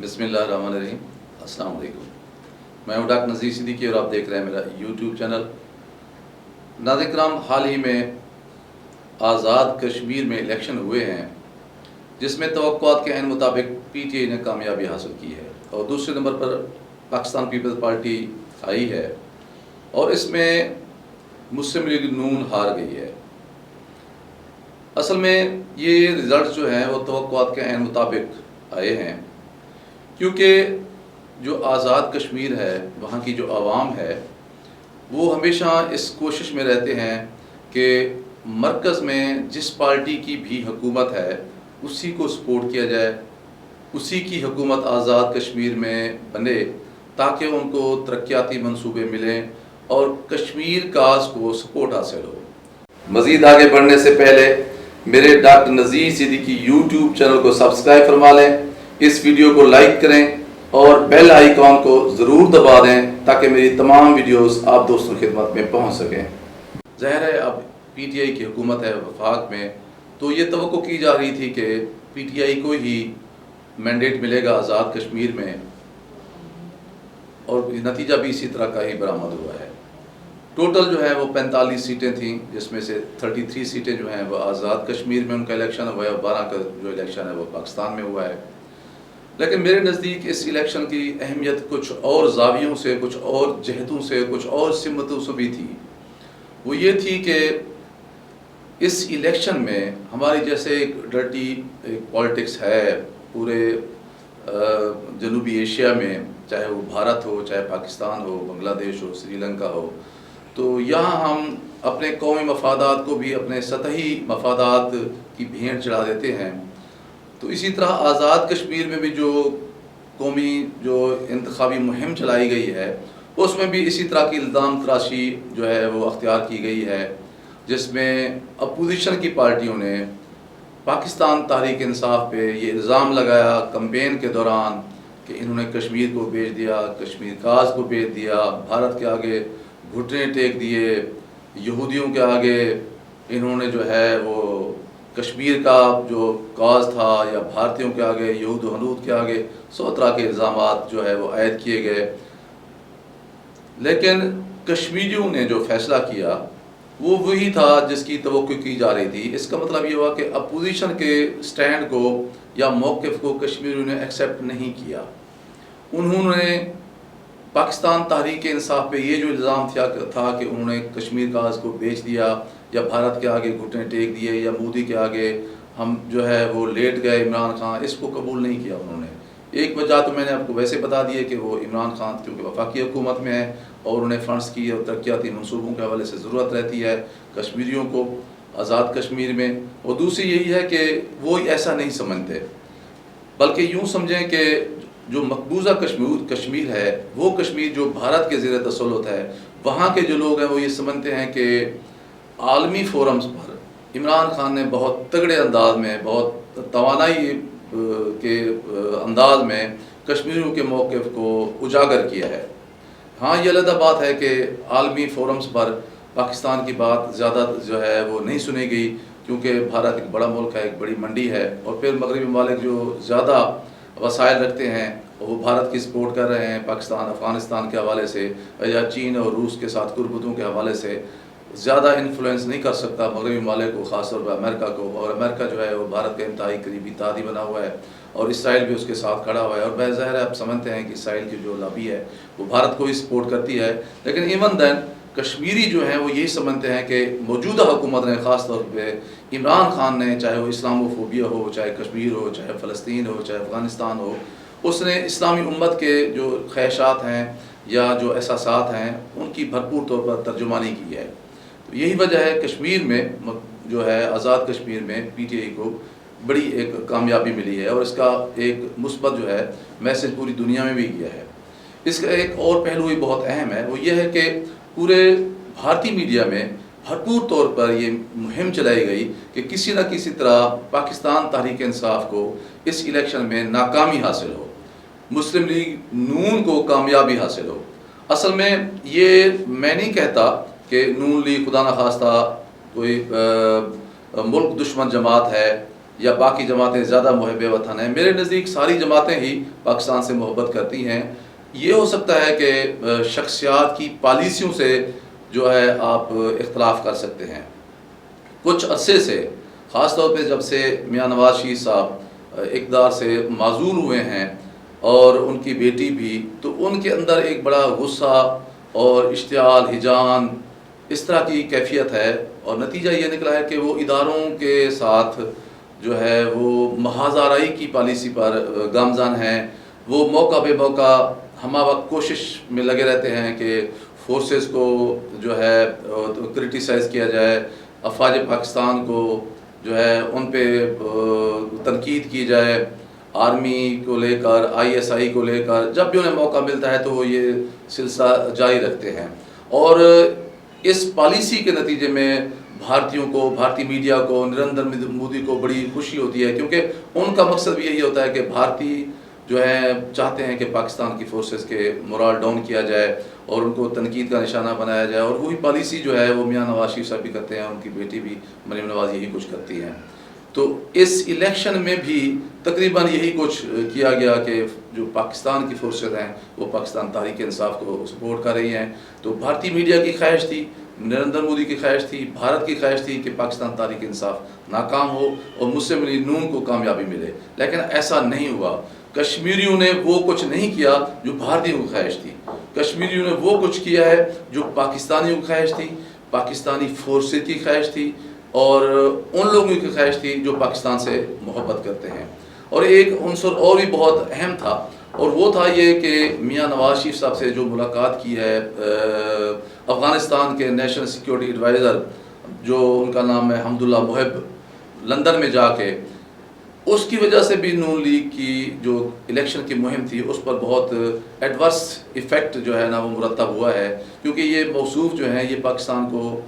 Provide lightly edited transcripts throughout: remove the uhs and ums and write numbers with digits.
بسم اللہ الرحمن الرحیم۔ السلام علیکم، میں ہوں ڈاکٹر نذیر صدیقی اور آپ دیکھ رہے ہیں میرا یوٹیوب چینل۔ ناظرین کرام، حال ہی میں آزاد کشمیر میں الیکشن ہوئے ہیں جس میں توقعات کے عین مطابق پی ٹی آئی نے کامیابی حاصل کی ہے اور دوسرے نمبر پر پاکستان پیپلز پارٹی آئی ہے اور اس میں مسلم لیگ نون ہار گئی ہے۔ اصل میں یہ رزلٹ جو ہیں وہ توقعات کے عین مطابق آئے ہیں، کیونکہ جو آزاد کشمیر ہے وہاں کی جو عوام ہے وہ ہمیشہ اس کوشش میں رہتے ہیں کہ مرکز میں جس پارٹی کی بھی حکومت ہے اسی کو سپورٹ کیا جائے، اسی کی حکومت آزاد کشمیر میں بنے تاکہ ان کو ترقیاتی منصوبے ملیں اور کشمیر کاز کو سپورٹ حاصل ہو۔ مزید آگے بڑھنے سے پہلے میرے doctor Nazir Siddiqui YouTube channel کو سبسکرائب فرما لیں، اس ویڈیو کو لائک کریں اور بیل آئیکن کو ضرور دبا دیں تاکہ میری تمام ویڈیوز آپ دوستوں کی خدمت میں پہنچ سکیں۔ ظاہر ہے اب پی ٹی آئی کی حکومت ہے وفاق میں، تو یہ توقع کی جا رہی تھی کہ پی ٹی آئی کو ہی مینڈیٹ ملے گا آزاد کشمیر میں، اور نتیجہ بھی اسی طرح کا ہی برآمد ہوا ہے۔ ٹوٹل جو ہے وہ 45 سیٹیں تھیں، جس میں سے 33 سیٹیں جو ہیں وہ آزاد کشمیر میں ان کا الیکشن ہوا ہے اور 12 کا جو الیکشن ہے وہ پاکستان میں ہوا ہے۔ لیکن میرے نزدیک اس الیکشن کی اہمیت کچھ اور زاویوں سے، کچھ اور جہتوں سے، کچھ اور سمتوں سے بھی تھی۔ وہ یہ تھی کہ اس الیکشن میں ہماری جیسے ایک ڈرٹی پالیٹکس ہے پورے جنوبی ایشیا میں، چاہے وہ بھارت ہو، چاہے پاکستان ہو، بنگلہ دیش ہو، سری لنکا ہو، تو یہاں ہم اپنے قومی مفادات کو بھی اپنے سطحی مفادات کی بھینٹ چڑھا دیتے ہیں۔ تو اسی طرح آزاد کشمیر میں بھی جو قومی جو انتخابی مہم چلائی گئی ہے اس میں بھی اسی طرح کی الزام تراشی جو ہے وہ اختیار کی گئی ہے، جس میں اپوزیشن کی پارٹیوں نے پاکستان تحریک انصاف پہ یہ الزام لگایا کمپین کے دوران کہ انہوں نے کشمیر کو بیچ دیا، کشمیر کاز کو بیچ دیا، بھارت کے آگے گھٹنے ٹیک دیے، یہودیوں کے آگے انہوں نے جو ہے وہ کشمیر کا جو کاز تھا یا بھارتیوں کے آگے، یہود و ہنود کے آگے 100 طرح کے الزامات جو ہے وہ عائد کیے گئے۔ لیکن کشمیریوں نے جو فیصلہ کیا وہ وہی تھا جس کی توقع کی جا رہی تھی۔ اس کا مطلب یہ ہوا کہ اپوزیشن کے سٹینڈ کو یا موقف کو کشمیریوں نے ایکسیپٹ نہیں کیا۔ انہوں نے پاکستان تحریک انصاف پہ یہ جو الزام تھا کہ انہوں نے کشمیر کاز کو بیچ دیا یا بھارت کے آگے گھٹنے ٹیک دیے یا مودی کے آگے ہم جو ہے وہ لیٹ گئے عمران خان، اس کو قبول نہیں کیا انہوں نے۔ ایک وجہ تو میں نے آپ کو ویسے بتا دی ہے کہ وہ عمران خان کیونکہ وفاقی حکومت میں ہے اور انہیں فنڈز کی اور ترقیاتی منصوبوں کے حوالے سے ضرورت رہتی ہے کشمیریوں کو آزاد کشمیر میں، اور دوسری یہی ہے کہ وہ ایسا نہیں سمجھتے، بلکہ یوں سمجھیں کہ جو مقبوضہ کشمیر ہے وہ کشمیر جو بھارت کے زیر تسلط ہے، وہاں کے جو لوگ ہیں وہ یہ سمجھتے ہیں کہ عالمی فورمز پر عمران خان نے بہت تگڑے انداز میں، بہت توانائی کے انداز میں کشمیریوں کے موقف کو اجاگر کیا ہے۔ ہاں، یہ علیحدہ بات ہے کہ عالمی فورمز پر پاکستان کی بات زیادہ جو ہے وہ نہیں سنی گئی، کیونکہ بھارت ایک بڑا ملک ہے، ایک بڑی منڈی ہے، اور پھر مغربی ممالک جو زیادہ وسائل رکھتے ہیں وہ بھارت کی سپورٹ کر رہے ہیں پاکستان افغانستان کے حوالے سے، یا چین اور روس کے ساتھ قربتوں کے حوالے سے زیادہ انفلوئنس نہیں کر سکتا مغربی ممالک کو، خاص طور پر امریکہ کو، اور امریکہ جو ہے وہ بھارت کا انتہائی قریبی اتحادی بنا ہوا ہے اور اسرائیل بھی اس کے ساتھ کھڑا ہوا ہے، اور بظاہر ہے آپ سمجھتے ہیں کہ اسرائیل کی جو لابی ہے وہ بھارت کو ہی سپورٹ کرتی ہے۔ لیکن ایون دین کشمیری جو ہیں وہ یہی سمجھتے ہیں کہ موجودہ حکومت نے، خاص طور پہ عمران خان نے، چاہے وہ اسلامو فوبیا ہو، چاہے کشمیر ہو، چاہے فلسطین ہو، چاہے افغانستان ہو، اس نے اسلامی امت کے جو خواہشات ہیں یا جو احساسات ہیں ان کی بھرپور طور پر ترجمانی کی ہے۔ تو یہی وجہ ہے کشمیر میں جو ہے آزاد کشمیر میں پی ٹی آئی کو بڑی ایک کامیابی ملی ہے، اور اس کا ایک مثبت جو ہے میسج پوری دنیا میں بھی گیا ہے۔ اس کا ایک اور پہلو بھی بہت اہم ہے، وہ یہ ہے کہ پورے بھارتی میڈیا میں بھرپور طور پر یہ مہم چلائی گئی کہ کسی نہ کسی طرح پاکستان تحریک انصاف کو اس الیکشن میں ناکامی حاصل ہو، مسلم لیگ نون کو کامیابی حاصل ہو۔ اصل میں یہ میں نہیں کہتا کہ نون لیگ خدا نخواستہ کوئی ملک دشمن جماعت ہے یا باقی جماعتیں زیادہ محب وطن ہیں. میرے نزدیک ساری جماعتیں ہی پاکستان سے محبت کرتی ہیں. یہ ہو سکتا ہے کہ شخصیات کی پالیسیوں سے جو ہے آپ اختلاف کر سکتے ہیں. کچھ عرصے سے خاص طور پہ جب سے میاں نواز شریف صاحب اقتدار سے معزول ہوئے ہیں اور ان کی بیٹی بھی، تو ان کے اندر ایک بڑا غصہ اور اشتعال، ہیجان، اس طرح کی کیفیت ہے، اور نتیجہ یہ نکلا ہے کہ وہ اداروں کے ساتھ جو ہے وہ محاذ آرائی کی پالیسی پر گامزن ہیں. وہ موقع بے موقع ہمہ وقت کوشش میں لگے رہتے ہیں کہ فورسز کو جو ہے کرٹیسائز کیا جائے، افواج پاکستان کو جو ہے ان پہ تنقید کی جائے، آرمی کو لے کر، ISI کو لے کر. جب بھی انہیں موقع ملتا ہے تو وہ یہ سلسلہ جاری رکھتے ہیں. اور اس پالیسی کے نتیجے میں بھارتیوں کو، بھارتی میڈیا کو، نریندر مودی کو بڑی خوشی ہوتی ہے، کیونکہ ان کا مقصد بھی یہی ہوتا ہے کہ بھارتی جو ہے چاہتے ہیں کہ پاکستان کی فورسز کے مورال ڈاؤن کیا جائے اور ان کو تنقید کا نشانہ بنایا جائے. اور وہی پالیسی جو ہے وہ میاں نواز شریف صاحب بھی کرتے ہیں، ان کی بیٹی بھی مریم نواز یہی کچھ کرتی ہیں. تو اس الیکشن میں بھی تقریباً یہی کچھ کیا گیا کہ جو پاکستان کی فورسز ہیں وہ پاکستان تحریک انصاف کو سپورٹ کر رہی ہیں. تو بھارتی میڈیا کی خواہش تھی، نریندر مودی کی خواہش تھی، بھارت کی خواہش تھی کہ پاکستان تحریک انصاف ناکام ہو اور مسلم لیگ نون کو کامیابی ملے، لیکن ایسا نہیں ہوا. کشمیریوں نے وہ کچھ نہیں کیا جو بھارتیوں کی خواہش تھی. کشمیریوں نے وہ کچھ کیا ہے جو پاکستانیوں کی خواہش تھی، پاکستانی فورسز کی خواہش تھی، اور ان لوگوں کی خواہش تھی جو پاکستان سے محبت کرتے ہیں. اور ایک عنصر اور بھی بہت اہم تھا، اور وہ تھا یہ کہ میاں نواز شریف صاحب سے جو ملاقات کی ہے افغانستان کے نیشنل سیکیورٹی ایڈوائزر جو ان کا نام ہے حمداللہ محب، لندن میں جا کے، اس کی وجہ سے بھی نون لیگ کی جو الیکشن کی مہم تھی اس پر بہت ایڈورس ایفیکٹ جو ہے نا وہ مرتب ہوا ہے. کیونکہ یہ موصوف جو ہیں یہ پاکستان کو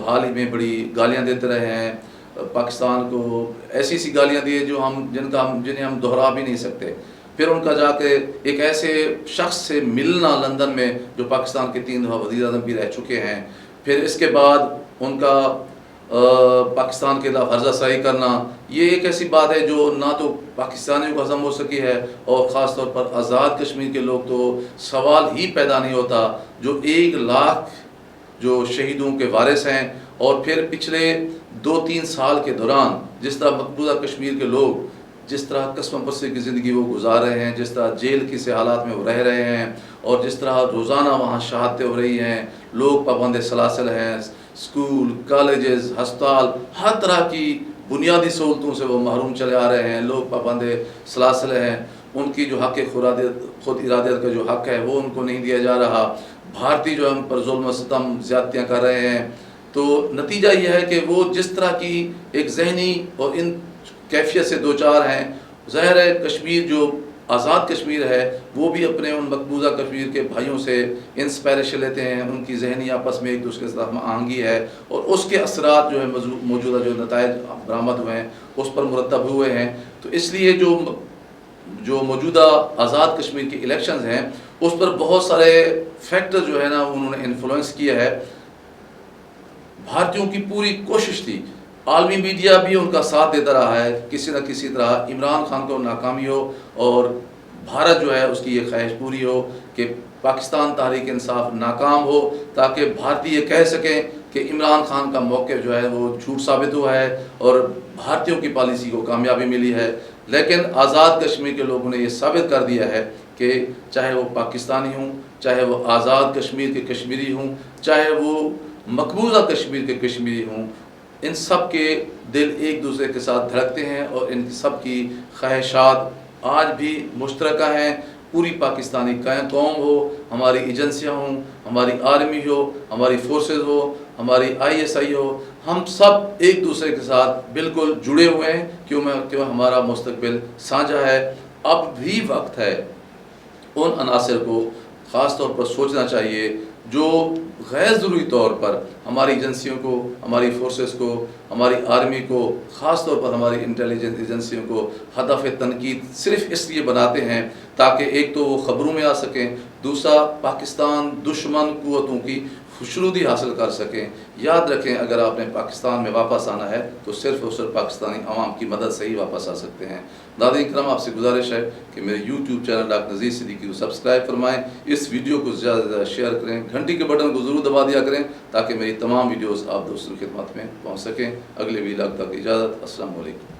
حال ہی میں بڑی گالیاں دیتے رہے ہیں، پاکستان کو ایسی سی گالیاں دیے جو جنہیں ہم دہرا بھی نہیں سکتے. پھر ان کا جا کے ایک ایسے شخص سے ملنا لندن میں جو پاکستان کے 3 دفعہ وزیر اعظم بھی رہ چکے ہیں، پھر اس کے بعد ان کا پاکستان کے خلاف عرضہ سائی کرنا، یہ ایک ایسی بات ہے جو نہ تو پاکستانیوں کو ہضم ہو سکی ہے، اور خاص طور پر آزاد کشمیر کے لوگ تو سوال ہی پیدا نہیں ہوتا، جو 1 لاکھ جو شہیدوں کے وارث ہیں. اور پھر پچھلے 2-3 سال کے دوران جس طرح مقبوضہ کشمیر کے لوگ جس طرح قسم پرسی کی زندگی وہ گزار رہے ہیں، جس طرح جیل کی سے حالات میں وہ رہ رہے ہیں، اور جس طرح روزانہ وہاں شہادتیں ہو رہی ہیں، لوگ پابند سلاسل ہیں، اسکول، کالجز، ہسپتال، ہر طرح کی بنیادی سہولتوں سے وہ محروم چلے آ رہے ہیں، لوگ پابند سلاسل ہیں، ان کی جو حق خود ارادیت کا جو حق ہے وہ ان کو نہیں دیا جا رہا، بھارتی جو ہم پر ظلم و ستم زیادتیاں کر رہے ہیں. تو نتیجہ یہ ہے کہ وہ جس طرح کی ایک ذہنی اور ان کیفیت سے دوچار ہیں، ظاہر ہے کشمیر جو آزاد کشمیر ہے وہ بھی اپنے ان مقبوضہ کشمیر کے بھائیوں سے انسپائریشن لیتے ہیں، ان کی ذہنی آپس میں ایک دوسرے کے ساتھ آہنگی ہے، اور اس کے اثرات جو ہے موجودہ جو نتائج برآمد ہوئے ہیں اس پر مرتب ہوئے ہیں. تو اس لیے جو موجودہ آزاد کشمیر کے الیکشنز ہیں اس پر بہت سارے فیکٹر جو ہے نا انہوں نے انفلوئنس کیا ہے. بھارتیوں کی پوری کوشش تھی، عالمی میڈیا بھی ان کا ساتھ دیتا رہا ہے، کسی نہ کسی طرح عمران خان کو ناکامی ہو اور بھارت جو ہے اس کی یہ خواہش پوری ہو کہ پاکستان تحریک انصاف ناکام ہو، تاکہ بھارتی یہ کہہ سکیں کہ عمران خان کا موقف جو ہے وہ جھوٹ ثابت ہوا ہے اور بھارتیوں کی پالیسی کو کامیابی ملی ہے. لیکن آزاد کشمیر کے لوگوں نے یہ ثابت کر دیا ہے کہ چاہے وہ پاکستانی ہوں، چاہے وہ آزاد کشمیر کے کشمیری ہوں، چاہے وہ مقبوضہ کشمیر کے کشمیری ہوں، ان سب کے دل ایک دوسرے کے ساتھ دھڑکتے ہیں، اور ان سب کی خواہشات آج بھی مشترکہ ہیں. پوری پاکستانی قوم ہو، ہماری ایجنسیاں ہوں، ہماری آرمی ہو، ہماری فورسز ہو، ہماری ISI ہو، ہم سب ایک دوسرے کے ساتھ بالکل جڑے ہوئے ہیں، کیوں ہمارا مستقبل سانجھا ہے. اب بھی وقت ہے ان عناصر کو خاص طور پر سوچنا چاہیے جو غیر ضروری طور پر ہماری ایجنسیوں کو، ہماری فورسز کو، ہماری آرمی کو، خاص طور پر ہماری انٹیلیجنس ایجنسیوں کو ہدف تنقید صرف اس لیے بناتے ہیں تاکہ ایک تو وہ خبروں میں آ سکیں، دوسرا پاکستان دشمن قوتوں کی خوشنودی حاصل کر سکیں. یاد رکھیں اگر آپ نے پاکستان میں واپس آنا ہے تو صرف اور صرف پاکستانی عوام کی مدد سے ہی واپس آ سکتے ہیں. ناظرین کرام آپ سے گزارش ہے کہ میرے YouTube channel doctor Nazir Siddiqui کو سبسکرائب فرمائیں, اس ویڈیو کو زیادہ سے زیادہ شیئر کریں, گھنٹی کے بٹن کو ضرور دبا دیا کریں تاکہ میری تمام ویڈیوز آپ دوستوں کی خدمت میں پہنچ سکیں. اگلے ویلاگ تک اجازت. السلام علیکم.